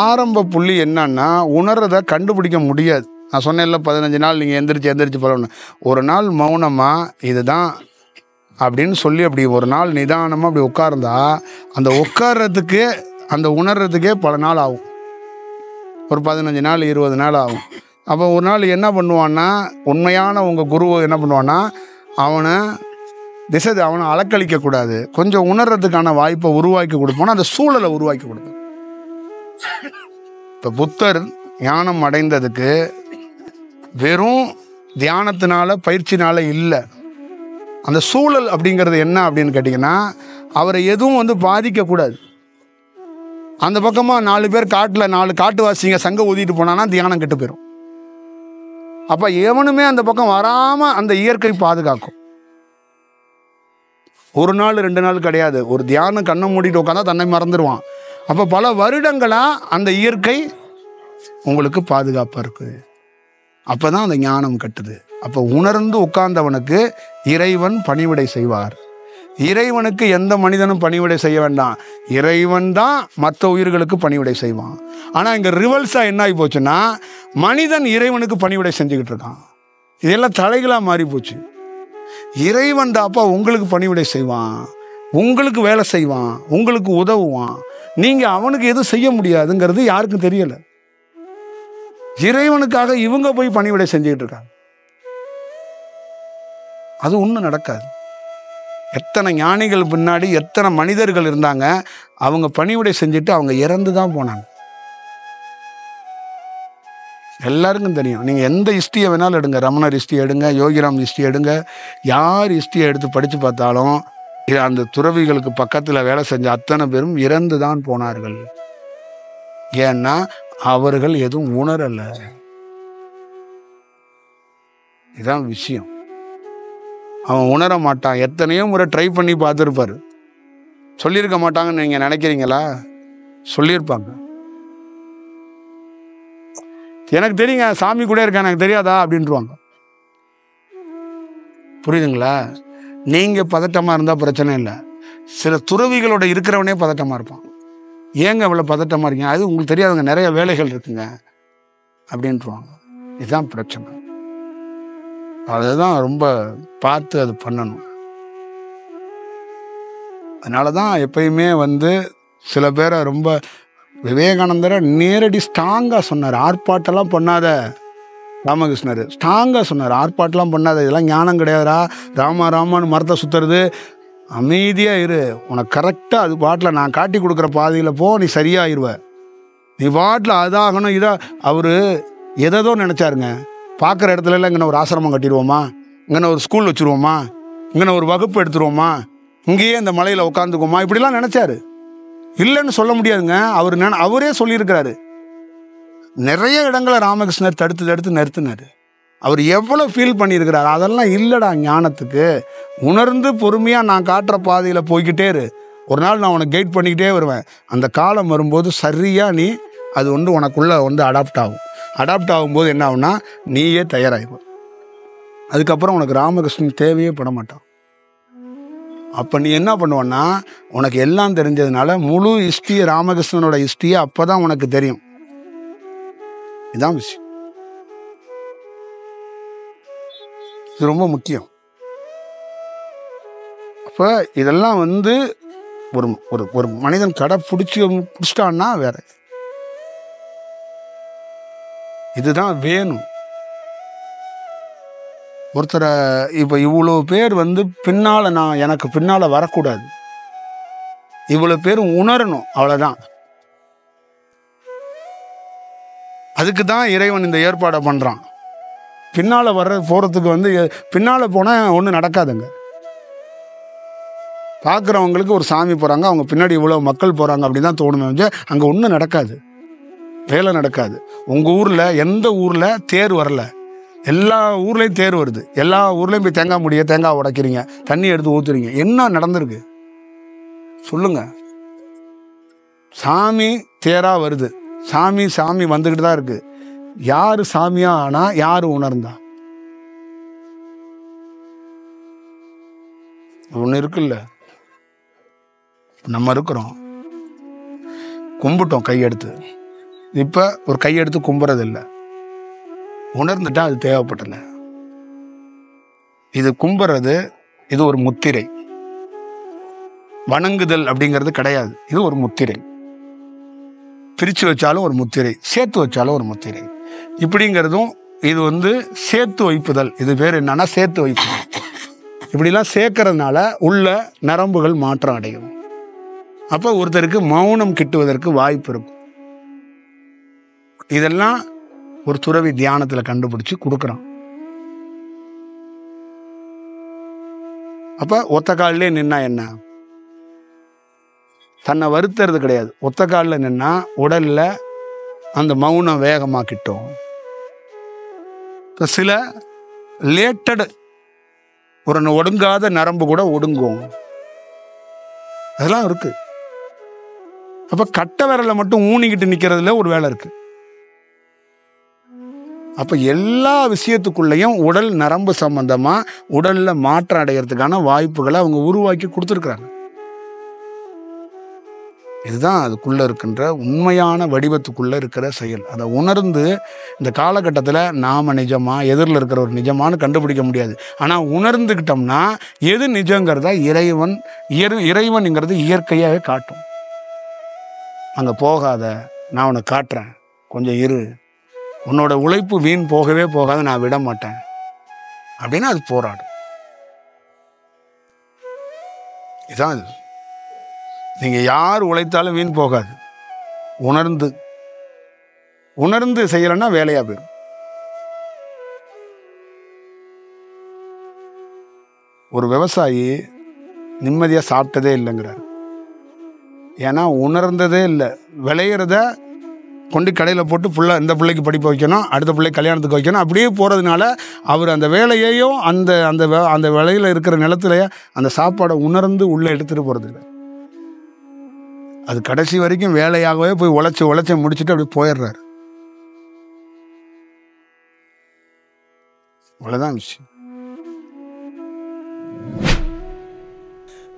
ஆரம்ப புள்ளி என்னன்னா உணர்றதை கண்டுபிடிக்க முடியாது. நான் சொன்னேன்ல 15 நாள் நீங்கள் எந்திரிச்சு பழகணும். ஒரு நாள் மௌனமாக இதுதான் அப்படின்னு சொல்லி அப்படி ஒரு நாள் நிதானமாக அப்படி உட்கார்ந்தா அந்த உட்கார்றதுக்கு அந்த உணர்றதுக்கே பல நாள் ஆகும். ஒரு 15 நாள் 20 நாள் ஆகும். அப்போ ஒரு நாள் என்ன பண்ணுவான்னா, உண்மையான உங்கள் குரு என்ன பண்ணுவான்னா, அவனை அலக்களிக்கக்கூடாது, கொஞ்சம் உணர்றதுக்கான வாய்ப்பை உருவாக்கி கொடுப்போன்னா அந்த சூழலை உருவாக்கி கொடுப்போம். இப்போ புத்தர் ஞானம் அடைந்ததுக்கு வெறும் தியானத்தினால பயிற்சினால இல்லை. அந்த சூழல் அப்படிங்கிறது என்ன அப்படின்னு கேட்டிங்கன்னா, அவரை எதுவும் பாதிக்கக்கூடாது. அந்த பக்கமாக 4 பேர் காட்டில் 4 காட்டுவாசிங்க சங்க ஊதிட்டு போனான்னா தியானம் கெட்டு போயிடும். அப்போ எவனுமே அந்த பக்கம் வராமல் அந்த இயற்கை பாதுகாக்கும். ஒரு நாள் 2 நாள் கிடையாது. ஒரு தியானம் கண்ணை மூடிட்டு உட்காந்தா தன்னை மறந்துடுவான். அப்போ பல வருடங்களாக அந்த இயற்கை உங்களுக்கு பாதுகாப்பாக இருக்குது. அப்போ தான் அந்த ஞானம் கட்டுது. அப்போ உணர்ந்து உட்கார்ந்தவனுக்கு இறைவன் பணிவிடை செய்வார். இறைவனுக்கு எந்த மனிதனும் பணிவிடை செய்ய வேண்டாம், இறைவன் தான் மற்ற உயிர்களுக்கு பணிவிடை செய்வான். ஆனால் இங்கே ரிவல்ஸாக என்ன ஆகி போச்சுன்னா, மனிதன் இறைவனுக்கு பணிவிடை செஞ்சுக்கிட்டு இருக்கான். இதெல்லாம் தலைகளாக மாறி போச்சு. இறைவன் தாப்பா உங்களுக்கு பணிவிடை செய்வான், உங்களுக்கு வேலை செய்வான், உங்களுக்கு உதவுவான். நீங்கள் அவனுக்கு எதுவும் செய்ய முடியாதுங்கிறது யாருக்கும் தெரியலை. இறைவனுக்காக இவங்க போய் பணிவிடை செஞ்சுக்கிட்டு இருக்காங்க. அது ஒன்றும் நடக்காது. எத்தனை ஞானிகள் பின்னாடி எத்தனை மனிதர்கள் இருந்தாங்க, அவங்க பணிவிடை செஞ்சுட்டு அவங்க இறந்து தான் போனாங்க. எல்லாருக்கும் தெரியும். நீங்கள் எந்த ஹிஸ்ட்ரியை வேணாலும் எடுங்க, ரமணர் ஹிஸ்ட்ரி எடுங்க, யோகிராம் ஹிஸ்ட்ரி எடுங்க, யார் ஹிஸ்ட்ரியை எடுத்து படித்து பார்த்தாலும் அந்த துறவிகளுக்கு பக்கத்தில் வேலை செஞ்ச அத்தனை பேரும் இறந்து தான் போனார்கள். ஏன்னா அவர்கள் எதுவும் உணரலை. இதுதான் விஷயம். அவன் உணர மாட்டான். எத்தனையோ முறை ட்ரை பண்ணி பார்த்துருப்பாரு. சொல்லியிருக்க மாட்டாங்கன்னு நீங்கள் நினைக்கிறீங்களா? சொல்லியிருப்பாங்க. எனக்கு தெரியுங்க, சாமி கூட இருக்கேன், எனக்கு தெரியாதா அப்படின்ட்டுருவாங்க. புரியுதுங்களா? நீங்கள் பதட்டமாக இருந்தால் பிரச்சனை இல்லை. சில துறவிகளோட இருக்கிறவனே பதட்டமாக இருப்பான். ஏங்க இவ்வளோ பதட்டமாக இருக்கீங்க? அது உங்களுக்கு தெரியாதுங்க, நிறைய வேலைகள் இருக்குங்க அப்படின்ட்டுருவாங்க. இதுதான் பிரச்சனை. அதுதான் ரொம்ப பார்த்து அது பண்ணணும். அதனால தான் எப்பயுமே சில பேரை ரொம்ப விவேகானந்தரை நேரடி ஸ்ட்ராங்காக சொன்னார். ஆர்ப்பாட்டெல்லாம் பண்ணாத, ராமகிருஷ்ணர் ஸ்ட்ராங்காக சொன்னார். ஆர்ப்பாட்டெல்லாம் பண்ணாத, இதெல்லாம் ஞானம் கிடையாதுரா, ராமான்னு மரத்தை சுற்றுறது, அமைதியாக இரு, உனக்கு கரெக்டாக அது பாட்டில் நான் காட்டி கொடுக்குற பாதையில் போ, நீ சரியாயிருவ, நீ பாட்டில் அதாகணும் இதா. அவர் எதோ நினச்சாருங்க. பார்க்குற இடத்துல எல்லாம் இங்கே ஒரு ஆசிரமம் கட்டிடுவோமா, இங்கே ஒரு ஸ்கூல் வச்சுருவோமா, இங்கே ஒரு வகுப்பு எடுத்துருவோமா, இங்கேயே இந்த மலையில் உட்காந்துக்குவோமா, இப்படிலாம் நினச்சாரு. இல்லைன்னு சொல்ல முடியாதுங்க. அவரே சொல்லியிருக்கிறாரு. நிறைய இடங்களை ராமகிருஷ்ணர் தடுத்து நிறுத்தினார். அவர் எவ்வளோ ஃபீல் பண்ணியிருக்கிறார். அதெல்லாம் இல்லைடா ஞானத்துக்கு. உணர்ந்து பொறுமையாக நான் காட்டுற பாதையில் போய்கிட்டே இரு, ஒரு நாள் நான் உனக்கு கைட் பண்ணிக்கிட்டே வருவேன். அந்த காலம் வரும்போது சரியாக நீ அது உனக்குள்ளே அடாப்ட் ஆகும்போது என்ன ஆகுனா, நீயே தயாராகிடுவ. அதுக்கப்புறம் உனக்கு ராமகிருஷ்ணன் தேவையே பட மாட்டான். அப்போ நீ என்ன பண்ணுவன்னா, உனக்கு எல்லாம் தெரிஞ்சதுனால முழு ஹிஸ்ட்ரியை, ராமகிருஷ்ணனோட ஹிஸ்ட்ரியை அப்போ தான் உனக்கு தெரியும். இதுதான் விஷயம். இது ரொம்ப முக்கியம். அப்போ இதெல்லாம் ஒரு ஒரு மனிதன் பிடிச்சிட்டான்னா வேற, இதுதான் வேணும். ஒருத்தரை இப்போ இவ்வளோ பேர் பின்னால் எனக்கு பின்னால் வரக்கூடாது, இவ்வளோ பேர் உணரணும், அவ்வளோதான். அதுக்கு தான் இறைவன் இந்த ஏற்பாடை பண்ணுறான். பின்னால் போகிறதுக்கு பின்னால் போனால் ஒன்றும் நடக்காதுங்க. பார்க்குறவங்களுக்கு ஒரு சாமி போகிறாங்க, அவங்க பின்னாடி இவ்வளோ மக்கள் போகிறாங்க அப்படி தான் தோணுமே, அங்கே ஒன்றும் நடக்காது, வேலை நடக்காது. உங்கள் ஊரில் எந்த ஊரில் தேர் வரல, எல்லா ஊர்லேயும் தேர் வருது. எல்லா ஊர்லேயும் போய் தேங்காய் உடைக்கிறீங்க, தண்ணி எடுத்து ஊற்றுறீங்க. என்ன நடந்திருக்கு சொல்லுங்க? சாமி தேராக வருது, சாமி வந்துக்கிட்டு தான் இருக்கு. யார் சாமியா ஆனால் யார் உணர்ந்தா? ஒன்று இருக்குல்ல, நம்ம இருக்கிறோம், கும்பிட்டோம் கையெடுத்து, இப்போ ஒரு கையெடுத்து கும்புறதில்ல, உணர்ந்துட்டா அது தேவைப்படலை. இது கும்புறது, இது ஒரு முத்திரை. வணங்குதல் அப்படிங்கிறது கிடையாது, இது ஒரு முத்திரை. பிரித்து வச்சாலும் ஒரு முத்திரை, சேர்த்து வச்சாலும் ஒரு முத்திரை. இப்படிங்கிறதும் இது சேர்த்து வைப்புதல். இது பேர் என்னன்னா சேர்த்து வைப்புதல். இப்படிலாம் சேர்க்கறதுனால உள்ள நரம்புகள் மாற்றம் அடையும். அப்போ ஒருத்தருக்கு மௌனம் கிட்டுவதற்கு வாய்ப்பு இருக்கும். இதெல்லாம் ஒரு துறவி தியானத்தில் கண்டுபிடிச்சு கொடுக்குறான். அப்போ ஒத்த காலிலே நின்னா என்ன? தன்னை வருத்துறது கிடையாது. ஒத்த காலில் நின்னா உடல்ல அந்த மௌனம் வேகமாக கிட்டும். சில லேட்டடு ஒரு ஒடுங்காத நரம்பு கூட ஒடுங்கும். அதெல்லாம் இருக்கு. அப்ப கட்டை விரலை மட்டும் ஊனிக்கிட்டு நிக்கிறதுல ஒரு வேலை இருக்கு. அப்ப எல்லா விஷயத்துக்குள்ளேயும் உடல் நரம்பு சம்பந்தமா உடல்ல மாற்றம் அடைகிறதுக்கான வாய்ப்புகளை அவங்க உருவாக்கி கொடுத்துருக்குறாங்க. இதுதான் அதுக்குள்ள இருக்கின்ற உண்மையான வடிவத்துக்குள்ள இருக்கிற செயல். அதை உணர்ந்து இந்த காலகட்டத்தில் நாம நிஜமா எதிரில் இருக்கிற ஒரு நிஜமானு கண்டுபிடிக்க முடியாது. ஆனால் உணர்ந்துக்கிட்டோம்னா எது நிஜங்கிறத இறைவன்ங்கிறது இயற்கையாகவே காட்டும். அங்கே போகாத, நான் உனக்கு காட்டுறேன், கொஞ்சம் இரு, உன்னோட உழைப்பு வீண் போகவே போகாத, நான் விட மாட்டேன் அப்படின்னு அது போராடும். இதுதான் இது. நீங்க யார் உழைத்தாலும் வீண் போகாது. உணர்ந்து செய்யலன்னா வேலையா போயிடும். ஒரு விவசாயி நிம்மதியா சாப்பிட்டதே இல்லைங்கிறார். ஏன்னா உணர்ந்ததே இல்லை. விளையிறத கொண்டு கடையில் போட்டு இந்த பிள்ளைக்கு படிப்பு வைக்கணும், அடுத்த பிள்ளைக்கு கல்யாணத்துக்கு வைக்கணும், அப்படியே போகிறதுனால அவர் அந்த வேலையையும் அந்த விலையில் இருக்கிற நிலத்துல அந்த சாப்பாடை உணர்ந்து உள்ளே எடுத்துகிட்டு போகிறது இல்லை. அது கடைசி வரைக்கும் வேலையாகவே போய் உழைச்சி முடிச்சுட்டு அப்படி போயிடுறாரு. அவ்வளோதான் விஷயம்.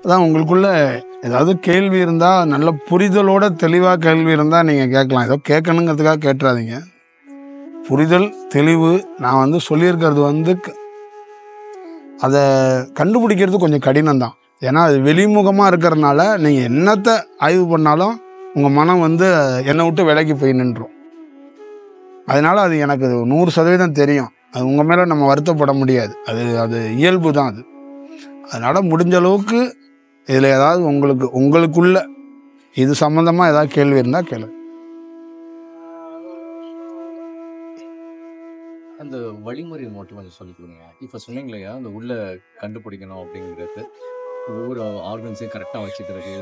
அதான் உங்களுக்குள்ள ஏதாவது கேள்வி இருந்தால், நல்ல புரிதலோட தெளிவாக கேள்வி இருந்தால் நீங்கள் கேட்கலாம். ஏதோ கேட்கணுங்கிறதுக்காக கேட்டுறாதீங்க. புரிதல் தெளிவு நான் சொல்லியிருக்கிறது அதை கண்டுபிடிக்கிறது கொஞ்சம் கடினம்தான். ஏன்னா அது வெளிமுகமாக இருக்கிறதுனால நீங்கள் என்னத்தை ஆய்வு பண்ணாலும் உங்கள் மனம் என்னை விட்டு விலகி போய் நின்றும். அதனால அது எனக்கு 100% தெரியும். அது உங்கள் மேலே நம்ம வருத்தப்பட முடியாது. அது இயல்பு தான் அது. அதனால் முடிஞ்ச அளவுக்கு இதில் ஏதாவது உங்களுக்குள்ள இது சம்மந்தமாக ஏதாவது கேள்வி இருந்தால் கேளு. அந்த வழிமுறை மட்டும் கொஞ்சம் சொல்லிக்கோங்க. இப்போ சொன்னீங்க இல்லையா, அந்த உள்ள கண்டுபிடிக்கணும் அப்படிங்கிறது, ஒவ்வொரு ஆர்கன்ஸையும் கரெக்டாக வச்சுக்கிறது,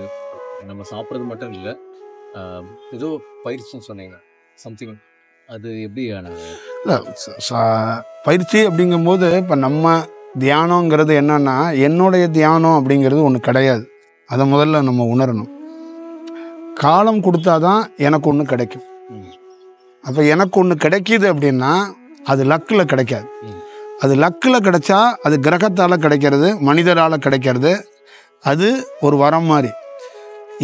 நம்ம சாப்பிட்றது மட்டும் இல்லை, ஏதோ பயிற்சின்னு சொன்னீங்க சம்திங், அது எப்படியான இல்லை? பயிற்சி அப்படிங்கும்போது இப்போ நம்ம தியானங்கிறது என்னன்னா, என்னுடைய தியானம் அப்படிங்கிறது ஒன்று கிடையாது. அதை முதல்ல நம்ம உணரணும். காலம் கொடுத்தாதான் எனக்கு ஒன்று கிடைக்கும். அப்போ எனக்கு ஒன்று கிடைக்கிது அப்படின்னா அது லக்கில் கிடைக்காது. அது லக்கில் கிடைச்சா அது கிரகத்தால் கிடைக்கிறது, மனிதரால் கிடைக்கிறது, அது ஒரு வரம் மாதிரி.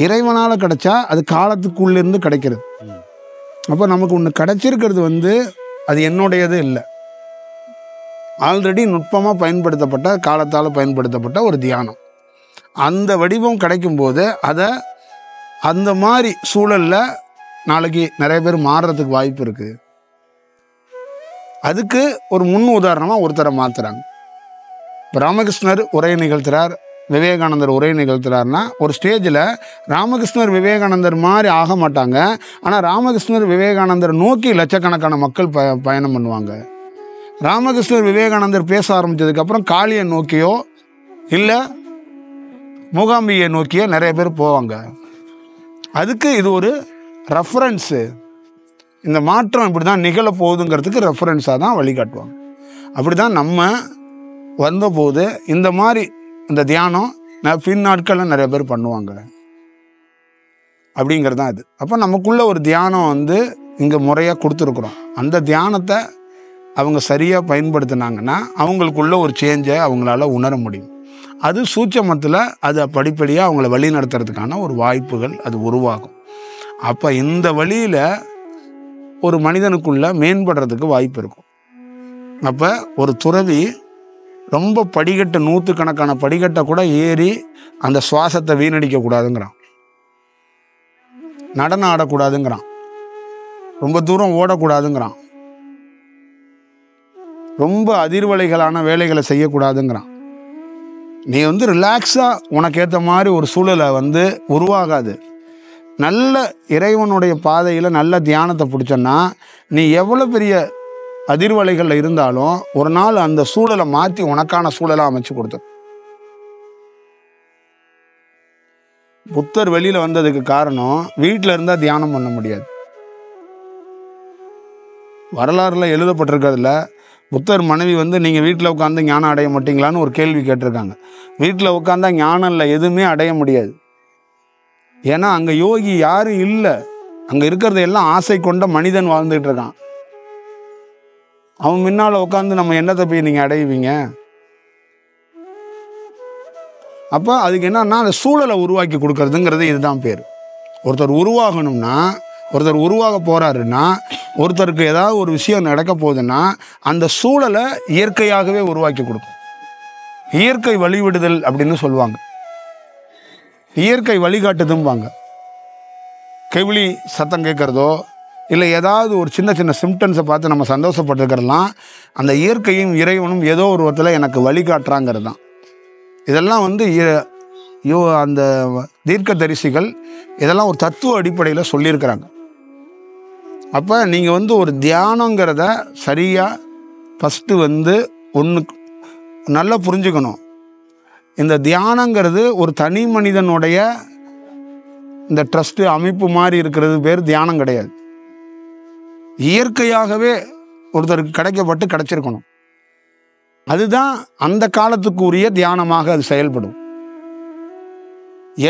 இறைவனால் கிடைச்சா அது காலத்துக்குள்ளேருந்து கிடைக்கிறது. அப்போ நமக்கு ஒன்று கிடைச்சிருக்கிறது அது என்னுடையது இல்லை. ஆல்ரெடி நுட்பமாக பயன்படுத்தப்பட்ட, காலத்தால் பயன்படுத்தப்பட்ட ஒரு தியானம். அந்த வடிவம் கிடைக்கும்போது அதை அந்த மாதிரி சூழலில் நாளைக்கு நிறைய பேர் மாறுறதுக்கு வாய்ப்பு இருக்குது. அதுக்கு ஒரு முன் உதாரணமாக ஒருத்தரை மாற்றுறாங்க. இப்போ ராமகிருஷ்ணர் உரை நிகழ்த்துறார், விவேகானந்தர் உரை நிகழ்த்துறாருன்னா ஒரு ஸ்டேஜில் ராமகிருஷ்ணர் விவேகானந்தர் மாதிரி ஆக மாட்டாங்க. ஆனால் ராமகிருஷ்ணர் விவேகானந்தர் நோக்கி லட்சக்கணக்கான மக்கள் பயணம் பண்ணுவாங்க. ராமகிருஷ்ணர் விவேகானந்தர் பேச ஆரம்பித்ததுக்கப்புறம் காளியை நோக்கியோ இல்லை மூகாம்பியை நோக்கியோ நிறைய பேர் போவாங்க. அதுக்கு இது ஒரு ரெஃபரன்ஸு. இந்த மாற்றம் இப்படி தான் நிகழப்போகுதுங்கிறதுக்கு ரெஃபரன்ஸாக தான் வழிகாட்டுவாங்க. அப்படி தான் நம்ம வந்தபோது இந்த மாதிரி இந்த தியானம் பின் நாட்களில் நிறைய பேர் பண்ணுவாங்க அப்படிங்கிறது தான் இது. அப்போ நமக்குள்ள ஒரு தியானம் இங்கே முறையாக கொடுத்துருக்குறோம். அந்த தியானத்தை அவங்க சரியாக பயன்படுத்தினாங்கன்னா அவங்களுக்குள்ள ஒரு சேஞ்சை அவங்களால உணர முடியும். அது சூட்சமத்தில் அதை படிப்படியாக அவங்கள வழி நடத்துறதுக்கான ஒரு வாய்ப்புகள் அது உருவாகும். அப்போ இந்த வழியில் ஒரு மனிதனுக்குள்ள மேம்படுறதுக்கு வாய்ப்பு இருக்கும். அப்போ ஒரு துறவி ரொம்ப படிக்கட்டு, நூற்றுக்கணக்கான படிக்கட்டை கூட ஏறி அந்த சுவாசத்தை வீணடிக்க கூடாதுங்கிறான், நடனம் ஆடக்கூடாதுங்கிறான், ரொம்ப தூரம் ஓடக்கூடாதுங்கிறான், ரொம்ப அதிர்வலைகளான வேலைகளை செய்யக்கூடாதுங்கிறான். நீ ரிலாக்ஸாக உனக்கு ஏற்ற மாதிரி ஒரு சூழலை உருவாகாது. நல்ல இறைவனுடைய பாதையில் நல்ல தியானத்தை பிடிச்சோன்னா நீ எவ்வளோ பெரிய அதிர்வலைகளில் இருந்தாலும் ஒரு நாள் அந்த சூழலை மாற்றி உனக்கான சூழலை அமைச்சு கொடுத்து. புத்தர் வெளியில் வந்ததுக்கு காரணம் வீட்டில் இருந்தால் தியானம் பண்ண முடியாது. வரலாறுல எழுதப்பட்டிருக்கிறதுல புத்தர் மனைவி நீங்கள் வீட்டில் உட்காந்து ஞானம் அடைய மாட்டீங்களான்னு ஒரு கேள்வி கேட்டிருக்காங்க. வீட்டில் உட்காந்தா ஞானம் இல்லை, எதுவுமே அடைய முடியாது. ஏன்னா அங்கே யோகி யாரும் இல்லை, அங்கே இருக்கிறது எல்லாம் ஆசை கொண்ட மனிதன் வாழ்ந்துகிட்டு இருக்கான். அவன் முன்னால் உட்காந்து நம்ம என்னத்தை போய் நீங்கள் அடைவீங்க? அப்போ அதுக்கு என்னன்னா அந்த சூழலை உருவாக்கி கொடுக்கறதுங்கிறது இதுதான் பேர். ஒருத்தர் உருவாகணும்னா, ஒருத்தர் உருவாக போகிறாருன்னா, ஒருத்தருக்கு ஏதாவது ஒரு விஷயம் நடக்க போகுதுன்னா அந்த சூழலை இயற்கையாகவே உருவாக்கி கொடுக்கும். இயற்கை வழிவிடுதல் அப்படின்னு சொல்லுவாங்க, இயற்கை வழிகாட்டுதும்பாங்க. கெவிலி சத்தம் கேட்குறதோ இல்லை ஏதாவது ஒரு சின்ன சின்ன சிம்டம்ஸை பார்த்து நம்ம சந்தோஷப்பட்டுருக்கிறதுலாம் அந்த இயற்கையும் இறைவனும் ஏதோ ஒரு விதத்தில் எனக்கு வழிகாட்டுறாங்கிறது தான். இதெல்லாம் அந்த தீர்க்க தரிசிகள் இதெல்லாம் ஒரு தத்துவ அடிப்படையில் சொல்லியிருக்கிறாங்க. அப்போ நீங்கள் ஒரு தியானங்கிறத சரியாக ஃபஸ்ட்டு ஒன்று நல்லா புரிஞ்சுக்கணும். இந்த தியானங்கிறது ஒரு தனி மனிதனுடைய இந்த ட்ரஸ்ட்டு அமைப்பு மாதிரி இருக்கிறது பேர் தியானம் கிடையாது. இயற்கையாகவே ஒருத்தருக்கு கிடைச்சிருக்கணும். அதுதான் அந்த காலத்துக்கு உரிய தியானமாக அது செயல்படும்.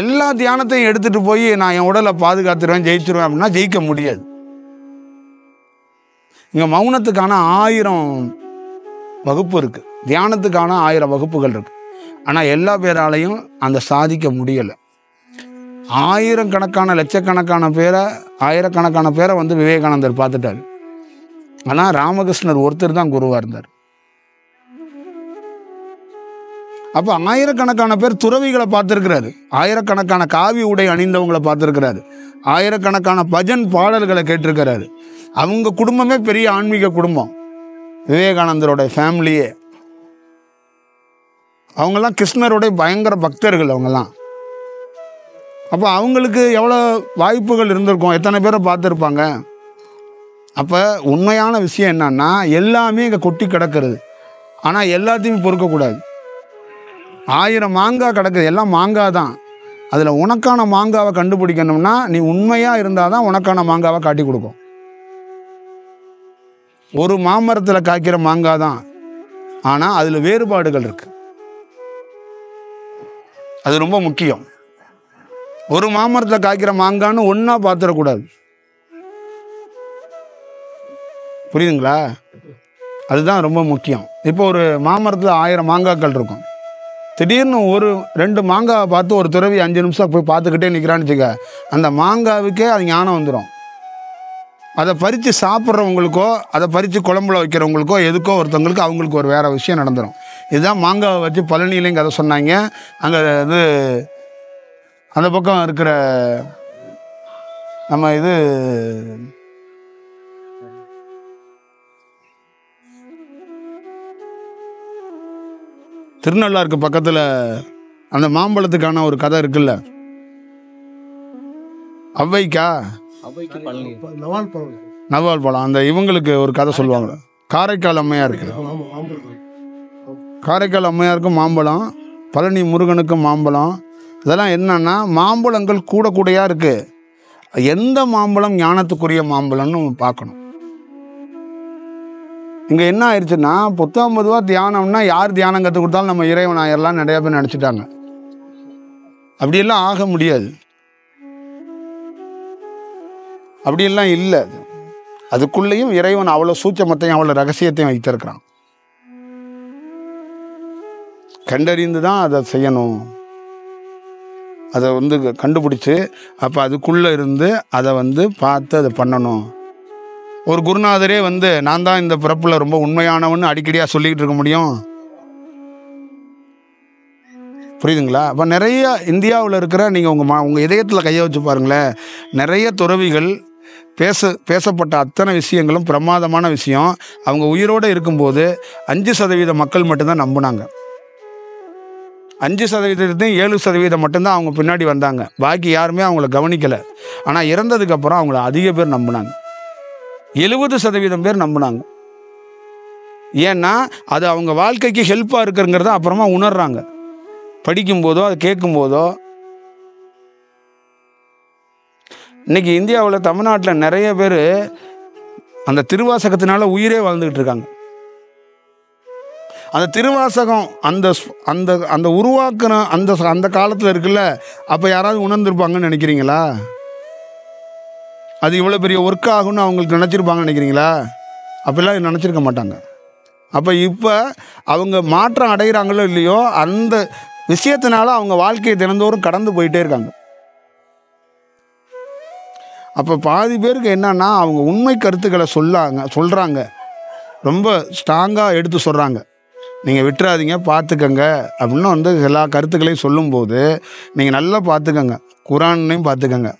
எல்லா தியானத்தையும் எடுத்துகிட்டு போய் நான் என் உடலை பாதுகாத்துருவேன், ஜெயிச்சிருவேன் அப்படின்னா ஜெயிக்க முடியாது. இங்கே மௌனத்துக்கான 1000 வகுப்பு இருக்குது, தியானத்துக்கான 1000 வகுப்புகள் இருக்குது. ஆனால் எல்லா பேராலையும் அந்த சாதிக்க முடியலை. 1000 கணக்கான லட்சக்கணக்கான பேரை, ஆயிரக்கணக்கான பேரை விவேகானந்தர் பார்த்துட்டார். ஆனால் ராமகிருஷ்ணர் ஒருத்தர் தான் குருவாக இருந்தார். அப்போ ஆயிரக்கணக்கான பேர் துறவிகளை பார்த்துருக்கிறாரு, ஆயிரக்கணக்கான காவி உடை அணிந்தவங்களை பார்த்துருக்கிறாரு, ஆயிரக்கணக்கான பஜன் பாடல்களை கேட்டிருக்கிறாரு. அவங்க குடும்பமே பெரிய ஆன்மீக குடும்பம், விவேகானந்தரோட ஃபேமிலியே. அவங்கெல்லாம் கிருஷ்ணருடைய பயங்கர பக்தர்கள் அவங்கெல்லாம். அப்போ அவங்களுக்கு எவ்வளோ வாய்ப்புகள் இருந்திருக்கும், எத்தனை பேரை பார்த்துருப்பாங்க. அப்போ உண்மையான விஷயம் என்னன்னா எல்லாமே இங்கே கொட்டி கிடக்கிறது. ஆனால் எல்லாத்தையும் பொறுக்கக்கூடாது. 1000 மாங்காய் கிடக்குது, எல்லாம் மாங்காய் தான். அதில் உனக்கான மாங்காவை கண்டுபிடிக்கணும்னா நீ உண்மையாக இருந்தால் தான் உனக்கான மாங்காவை காட்டி கொடுக்கும். ஒரு மாமரத்தில் காய்க்கிற மாங்காய் தான், ஆனால் அதில் வேறுபாடுகள் இருக்கு. அது ரொம்ப முக்கியம். ஒரு மாமரத்தில் காய்க்கிற மாங்கான்னு ஒன்றா பார்த்துடக்கூடாது. புரியுதுங்களா? அதுதான் ரொம்ப முக்கியம். இப்போ ஒரு மாமரத்தில் 1000 மாங்காய்கள் இருக்கும். திடீர்னு 1-2 மாங்காவை பார்த்து ஒரு துறவி 5 நிமிஷம் போய் பார்த்துக்கிட்டே நிற்கிறான்னு வச்சுக்க, அந்த மாங்காவுக்கே அது ஞானம் வந்துடும். அதை பறித்து சாப்பிட்றவங்களுக்கோ அதை பறித்து குழம்புல வைக்கிறவங்களுக்கோ எதுக்கோ ஒருத்தவங்களுக்கு அவங்களுக்கு ஒரு வேறு விஷயம் நடந்துடும். இதுதான் மாங்காவை வச்சு பழனியிலையும் கதை சொன்னாங்க. அங்கே அந்த பக்கம் இருக்கிற நம்ம திருநள்ளாருக்கு பக்கத்தில் அந்த மாம்பழத்துக்கான ஒரு கதை இருக்குல்ல, நவால் பழம். அந்த இவங்களுக்கு ஒரு கதை சொல்லுவாங்க, காரைக்கால் அம்மையாருக்கு. காரைக்கால் அம்மையாருக்கும் மாம்பழம், பழனி முருகனுக்கும் மாம்பழம். இதெல்லாம் என்னன்னா மாம்பழங்கள் கூடையாக இருக்குது. எந்த மாம்பழம் ஞானத்துக்குரிய மாம்பழம்னு பார்க்கணும். இங்கே என்ன ஆயிடுச்சுன்னா, புத்தகம் பொதுவாக தியானம்னா யார் தியானம் கற்றுக் கொடுத்தாலும் நம்ம இறைவன் ஆயிரலாம் நிறையா பேர் நினச்சிட்டாங்க. அப்படியெல்லாம் ஆக முடியாது, அப்படியெல்லாம் இல்லை. அதுக்குள்ளேயும் இறைவன் அவ்வளோ சூட்சமத்தையும் அவ்வளோ ரகசியத்தையும் வைத்திருக்கிறான். கண்டறிந்து தான் அதை செய்யணும். அதை கண்டுபிடிச்சி அப்போ அதுக்குள்ளே இருந்து அதை பார்த்து அதை பண்ணணும். ஒரு குருநாதரே வந்து நான் தான் இந்த பிறப்பில் ரொம்ப உண்மையானவன்னு அடிக்கடியாக சொல்லிக்கிட்டு இருக்க முடியும்? புரியுதுங்களா? அப்போ நிறைய இந்தியாவில் இருக்கிற நீங்கள் உங்கள் இதயத்தில் கையை வச்சு பாருங்களேன், நிறைய துறவிகள் பேசப்பட்ட அத்தனை விஷயங்களும் பிரமாதமான விஷயம். அவங்க உயிரோடு இருக்கும்போது 5% மக்கள் மட்டும்தான் நம்பினாங்க. 5%, 7% மட்டும்தான் அவங்க பின்னாடி வந்தாங்க. பாக்கி யாருமே அவங்கள கவனிக்கலை. ஆனால் இறந்ததுக்கப்புறம் அவங்கள அதிக பேர் நம்பினாங்க. 70% பேர் நம்பினாங்க. ஏன்னா அது அவங்க வாழ்க்கைக்கு ஹெல்ப்பாக இருக்குங்கிறத அப்புறமா உணர்றாங்க. படிக்கும்போதோ அது கேட்கும்போதோ. இன்னைக்கு இந்தியாவில் தமிழ்நாட்டில் நிறைய பேர் அந்த திருவாசகத்தினால உயிரே வாழ்ந்துக்கிட்டு இருக்காங்க. அந்த திருவாசகம் அந்த அந்த அந்த உருவாக்குன அந்த காலத்தில் இருக்குல்ல, அப்போ யாராவது உணர்ந்துருப்பாங்கன்னு நினைக்கிறீங்களா? அது இவ்வளோ பெரிய ஒர்க் ஆகும்னு அவங்களுக்கு நினச்சிருப்பாங்கன்னு நினைக்கிறீங்களா? அப்படிலாம் நினச்சிருக்க மாட்டாங்க. அப்போ இப்போ அவங்க மாற்றம் அடைகிறாங்களோ இல்லையோ, அந்த விஷயத்தினால அவங்க வாழ்க்கையை தினந்தோறும் கடந்து போயிட்டே இருக்காங்க. அப்போ பாதி பேருக்கு என்னன்னா, அவங்க உண்மை கருத்துக்களை சொல்கிறாங்க, ரொம்ப ஸ்ட்ராங்காக எடுத்து சொல்கிறாங்க. நீங்கள் விட்டுறாதீங்க, பார்த்துக்கங்க அப்படின்னு வந்து எல்லா கருத்துக்களையும் சொல்லும்போது நீங்கள் நல்லா பார்த்துக்கங்க, குரானையும் பார்த்துக்கங்க.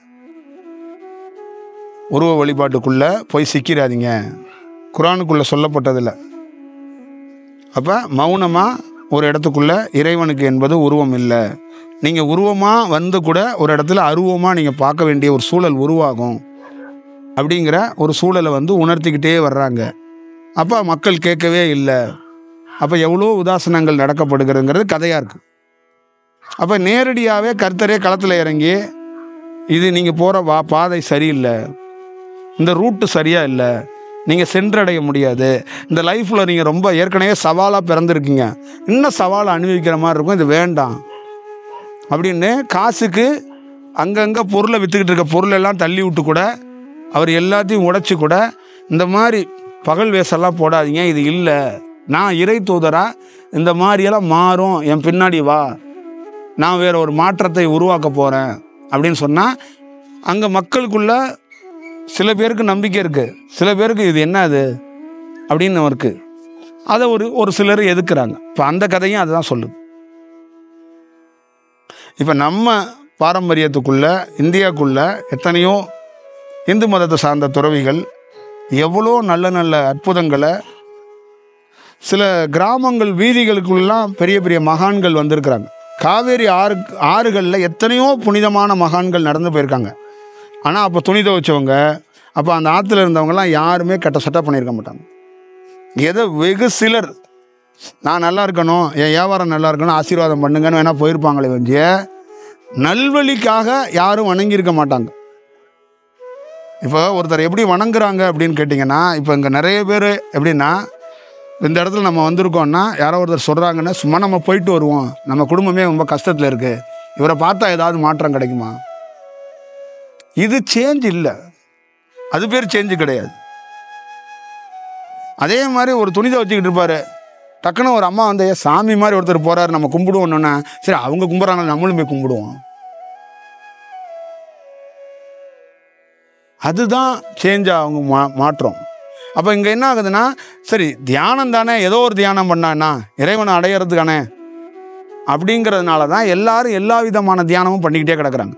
உருவ வழிபாட்டுக்குள்ளே போய் சிக்கிறாதீங்க, குரானுக்குள்ளே சொல்லப்பட்டதில்லை. அப்போ மௌனமாக ஒரு இடத்துக்குள்ளே இறைவனுக்கு என்பது உருவம் இல்லை. நீங்கள் உருவமாக வந்து கூட ஒரு இடத்துல அருவமாக நீங்கள் பார்க்க வேண்டிய ஒரு சூழல் உருவாகும் அப்படிங்கிற ஒரு சூழலை வந்து உணர்த்திக்கிட்டே வர்றாங்க. அப்போ மக்கள் கேட்கவே இல்லை. அப்போ எவ்வளோ உதாசனங்கள் நடக்கப்படுகிறதுங்கிறது கதையாக இருக்குது. அப்போ நேரடியாகவே கர்த்தரே களத்தில் இறங்கி, இது நீங்கள் போகிற பாதை சரியில்லை, இந்த ரூட்டு சரியாக இல்லை, நீங்கள் சென்றடைய முடியாது, இந்த லைஃப்பில் நீங்கள் ரொம்ப ஏற்கனவே சவாலாக பிறந்திருக்கீங்க, இன்னும் சவாலை அனுபவிக்கிற மாதிரி இருக்கும், இது வேண்டாம் அப்படின்னு காசுக்கு அங்கங்கே பொருளை விற்றுக்கிட்டு இருக்க பொருளெல்லாம் தள்ளி விட்டு கூட, அவர் எல்லாத்தையும் உடைச்சி கூட, இந்த மாதிரி பகல் வேஷெல்லாம் போடாதீங்க, இது இல்லை, நான் இறை தூதரா, இந்த மாதிரியெல்லாம் மாறும், என் பின்னாடி வா, நான் வேற ஒரு மாற்றத்தை உருவாக்க போகிறேன் அப்படின்னு சொன்னால், அங்கே மக்களுக்குள்ள சில பேருக்கு நம்பிக்கை இருக்குது, சில பேருக்கு இது என்ன அது அப்படின்னு இருக்குது. அதை ஒரு சிலர் எதுக்குறாங்க. இப்போ அந்த கதையும் அதுதான் சொல்லுது. இப்போ நம்ம பாரம்பரியத்துக்குள்ள இந்தியாவுக்குள்ள எத்தனையோ இந்து மதத்தை சார்ந்த துறவிகள் எவ்வளோ நல்ல நல்ல அற்புதங்களை, சில கிராமங்கள் வீதிகளுக்குள்ளெல்லாம் பெரிய பெரிய மகான்கள் வந்திருக்கிறாங்க. காவேரி ஆறுகளில் எத்தனையோ புனிதமான மகான்கள் நடந்து போயிருக்காங்க. ஆனால் அப்போ துணி துவைச்சவங்க, அப்போ அந்த ஆற்றுல இருந்தவங்கலாம் யாருமே கெட்ட சட்டை பண்ணியிருக்க மாட்டாங்க. ஏதோ வெகு சிலர் நான் நல்லா இருக்கணும், என் வியாபாரம் நல்லா இருக்கணும், ஆசீர்வாதம் பண்ணுங்கன்னு வேணால் போயிருப்பாங்களே வஞ்சிய, நல்வழிக்காக யாரும் வணங்கியிருக்க மாட்டாங்க. இப்போ ஒருத்தர் எப்படி வணங்குறாங்க அப்படின்னு கேட்டிங்கன்னா, இப்போ இங்கே நிறைய பேர் எப்படின்னா, இந்த இடத்துல நம்ம வந்திருக்கோம்னா யாரோ ஒருத்தர் சொல்கிறாங்கன்னா சும்மா நம்ம போயிட்டு வருவோம், நம்ம குடும்பமே ரொம்ப கஷ்டத்தில் இருக்குது, இவரை பார்த்தா ஏதாவது மாற்றம் கிடைக்குமா? இது சேஞ்ச் இல்லை, அது பேர் சேஞ்சு கிடையாது. அதே மாதிரி ஒரு துணிதை வச்சுக்கிட்டு இருப்பார், டக்குன்னு ஒரு அம்மா வந்து சாமி மாதிரி ஒருத்தர் போகிறாரு, நம்ம கும்பிடுவோம்னா சரி அவங்க கும்பிட்றாங்க நம்மளும் போய் கும்பிடுவோம். அதுதான் சேஞ்ச், அவங்க மாற்றம். அப்போ இங்கே என்ன ஆகுதுன்னா, சரி தியானம் தானே, ஏதோ ஒரு தியானம் பண்ணான்னா இறைவனை அடையிறதுக்கானே அப்படிங்கிறதுனால தான் எல்லாரும் எல்லா விதமான தியானமும் பண்ணிக்கிட்டே கிடக்குறாங்க.